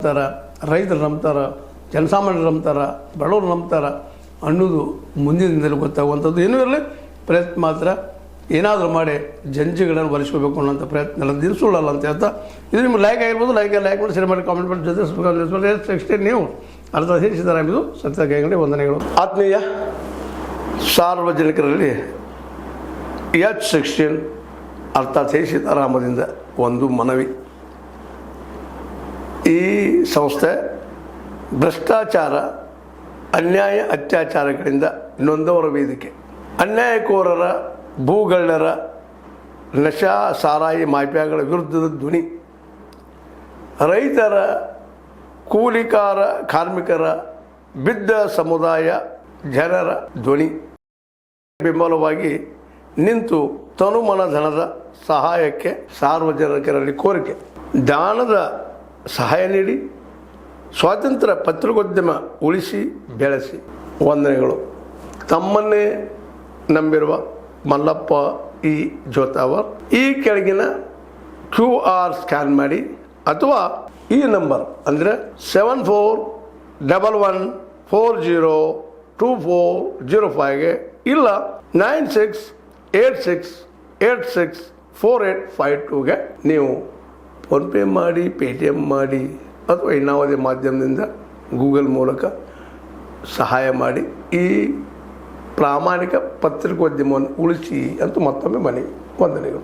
ನಂಬ್ತಾರ, ರೈತರು ನಂಬ್ತಾರ, ಜನಸಾಮಾನ್ಯರು ನಂಬ್ತಾರ, ಬಡವರು ನಂಬ್ತಾರ ಅನ್ನೋದು ಮುಂದಿನ ದಿನದಲ್ಲಿ ಗೊತ್ತಾಗುವಂಥದ್ದು. ಏನೂ ಇರಲಿ, ಪ್ರಯತ್ನ ಮಾತ್ರ ಏನಾದರೂ ಮಾಡಿ ಜಂಜಿಗಳನ್ನು ಬರೆಸ್ಕೋಬೇಕು ಅನ್ನೋಂಥ ಪ್ರಯತ್ನ ಎಲ್ಲ ದಿರಿಸೋಳಲ್ಲ ಅಂತ ಹೇಳ್ತಾ, ಇದು ನಿಮ್ಗೆ ಲೈಕ್ ಆಗಿರ್ಬೋದು. ಲೈಕ್ ಮಾಡಿ ಶೇರ್ ಮಾಡಿ, ಕಾಮೆಂಟ್ ಮಾಡಿ, ಜೊತೆ ನೆಕ್ಸ್ಟ್ ನೀವು ಅರ್ಥ ಸಿದ್ದರಾಮಯ್ಯ ಸತ್ಯ ಕೈಗಡೆ ವಂದನೆಗಳು. ಆತ್ಮೀಯ ಸಾರ್ವಜನಿಕರಲ್ಲಿ H16 ಅರ್ಥಾತ್ ಸೀತಾರಾಮದಿಂದ ಒಂದು ಮನವಿ. ಈ ಸಂಸ್ಥೆ ಭ್ರಷ್ಟಾಚಾರ, ಅನ್ಯಾಯ, ಅತ್ಯಾಚಾರಗಳಿಂದ ನೊಂದವರ ವೇದಿಕೆ. ಅನ್ಯಾಯಕೋರರ, ಭೂಗಳ್ಳರ, ನಶಾ ಸಾರಾಯಿ ಮಾಫಿಯಾಗಳ ವಿರುದ್ಧದ ಧ್ವನಿ. ರೈತರ, ಕೂಲಿಕಾರ, ಕಾರ್ಮಿಕರ, ಬಿದ್ದ ಸಮುದಾಯ ಜನರ ಧ್ವನಿ ಬೆಂಬಲವಾಗಿ ನಿಂತು ತನುಮನ ಧನದ ಸಹಾಯಕ್ಕೆ ಸಾರ್ವಜನಿಕರಲ್ಲಿ ಕೋರಿಕೆ. ದಾನದ ಸಹಾಯ ನೀಡಿ ಸ್ವಾತಂತ್ರ್ಯ ಪತ್ರಿಕೋದ್ಯಮ ಉಳಿಸಿ ಬೆಳೆಸಿ. ವಂದನೆಗಳು. ತಮ್ಮನ್ನೇ ನಂಬಿರುವ ಮಲ್ಲಪ್ಪ ಇ ಜೋತಾವರ್. ಈ ಕೆಳಗಿನ QR ಸ್ಕ್ಯಾನ್ ಮಾಡಿ ಅಥವಾ ಈ ನಂಬರ್ ಅಂದರೆ 7411402405ಗೆ ಇಲ್ಲ 9686864852ಗೆ ನೀವು ಫೋನ್ಪೇ ಮಾಡಿ, ಪೇಟಿಎಮ್ ಮಾಡಿ ಅಥವಾ ಇನ್ನಾವುದೇ ಮಾಧ್ಯಮದಿಂದ ಗೂಗಲ್ ಮೂಲಕ ಸಹಾಯ ಮಾಡಿ ಈ ಪ್ರಾಮಾಣಿಕ ಪತ್ರಿಕೋದ್ಯಮವನ್ನು ಉಳಿಸಿ ಅಂತ ಮತ್ತೊಮ್ಮೆ ಮನವಿ. ವಂದನೆಗಳು.